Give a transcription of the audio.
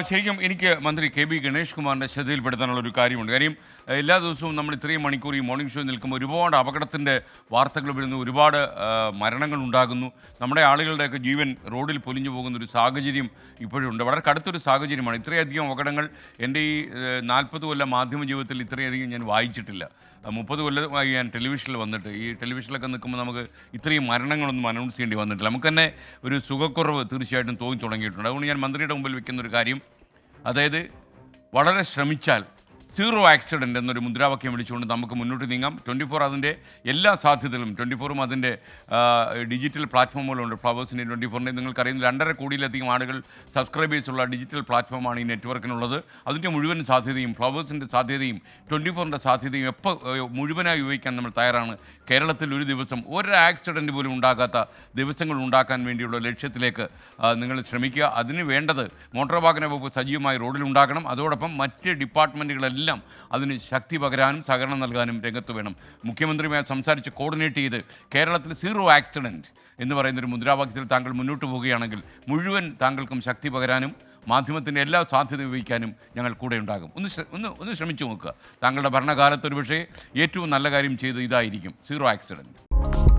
ശരിക്കും എനിക്ക് മന്ത്രി കെ ബി ഗണേഷ് കുമാറിൻ്റെ ശ്രദ്ധയിൽപ്പെടുത്താനുള്ള ഒരു കാര്യമുണ്ട്. കാര്യം എല്ലാ ദിവസവും നമ്മൾ ഇത്രയും മണിക്കൂർ ഈ മോർണിംഗ് ഷോ നിൽക്കുമ്പോൾ ഒരുപാട് അപകടത്തിൻ്റെ വാർത്തകൾ വരുന്നു, ഒരുപാട് മരണങ്ങൾ ഉണ്ടാകുന്നു. നമ്മുടെ ആളുകളുടെയൊക്കെ ജീവൻ റോഡിൽ പൊലിഞ്ഞു പോകുന്ന ഒരു സാഹചര്യം ഇപ്പോഴുണ്ട്. വളരെ കടുത്തൊരു സാഹചര്യമാണ്. ഇത്രയധികം അപകടങ്ങൾ എൻ്റെ ഈ 40 കൊല്ലം മാധ്യമ ജീവിതത്തിൽ ഇത്രയധികം ഞാൻ വായിച്ചിട്ടില്ല. 30 കൊല്ലമായി ഞാൻ ടെലിവിഷനിൽ വന്നിട്ട്, ഈ ടെലിവിഷനിലൊക്കെ നിൽക്കുമ്പോൾ നമുക്ക് ഇത്രയും മരണങ്ങളൊന്നും അനൗൺസ് ചെയ്യേണ്ടി വന്നിട്ടില്ല. നമുക്ക് തന്നെ ഒരു സുഖക്കുറവ് തീർച്ചയായിട്ടും തോന്നി തുടങ്ങിയിട്ടുണ്ട്. അതുകൊണ്ട് ഞാൻ മന്ത്രിയുടെ മുമ്പിൽ വെക്കുന്ന ഒരു കാര്യം, അതായത് വളരെ ശ്രമിച്ചാൽ സീറോ ആക്സിഡൻറ്റ് എന്നൊരു മുദ്രാവാക്യം വിളിച്ചുകൊണ്ട് നമുക്ക് മുന്നോട്ട് നീങ്ങാം. 24 അതിൻ്റെ എല്ലാ സാധ്യതകളും, 24ഉം അതിൻ്റെ ഡിജിറ്റൽ പ്ലാറ്റ്ഫോമുകളുണ്ട്. ഫ്ലവേഴ്സിൻ്റെ 24ൻ്റെ നിങ്ങൾക്കറിയുന്ന 2.5 കോടിയിലധികം ആളുകൾ സബ്സ്ക്രൈബേഴ്സുള്ള ഡിജിറ്റൽ പ്ലാറ്റ്ഫോമാണ് ഈ നെറ്റ്വർക്കിനുള്ളത്. അതിൻ്റെ മുഴുവൻ സാധ്യതയും, ഫ്ലവേഴ്സിൻ്റെ സാധ്യതയും 24ൻ്റെ സാധ്യതയും എപ്പോൾ മുഴുവനായി ഉപയോഗിക്കാൻ നമ്മൾ തയ്യാറാണ്. കേരളത്തിൽ ഒരു ദിവസം ഒരു ആക്സിഡൻറ്റ് പോലും ഉണ്ടാകാത്ത ദിവസങ്ങൾ ഉണ്ടാക്കാൻ വേണ്ടിയുള്ള ലക്ഷ്യത്തിലേക്ക് നിങ്ങൾ ശ്രമിക്കുക. അതിന് വേണ്ടത് മോട്ടോർ വാഹന വകുപ്പ് സജീവമായി റോഡിലുണ്ടാകണം. അതോടൊപ്പം മറ്റ് ഡിപ്പാർട്ട്മെൻറ്റുകളെല്ലാം അതിന് ശക്തി പകരാനും സഹകരണം നൽകാനും രംഗത്ത് വേണം. മുഖ്യമന്ത്രിയുമായി സംസാരിച്ച് കോർഡിനേറ്റ് ചെയ്ത് കേരളത്തിൽ സീറോ ആക്സിഡൻറ്റ് എന്ന് പറയുന്നൊരു മുദ്രാവാക്യത്തിൽ താങ്കൾ മുന്നോട്ട് പോവുകയാണെങ്കിൽ മുഴുവൻ താങ്കൾക്കും ശക്തി പകരാനും മാധ്യമത്തിൻ്റെ എല്ലാ സാധ്യതയും ഉപയോഗിക്കാനും ഞങ്ങൾ കൂടെ ഉണ്ടാകും. ഒന്ന് ശ്രമിച്ചു നോക്കുക. താങ്കളുടെ ഭരണകാലത്ത് ഒരു പക്ഷേ ഏറ്റവും നല്ല കാര്യം ചെയ്ത് ഇതായിരിക്കും, സീറോ ആക്സിഡൻറ്റ്.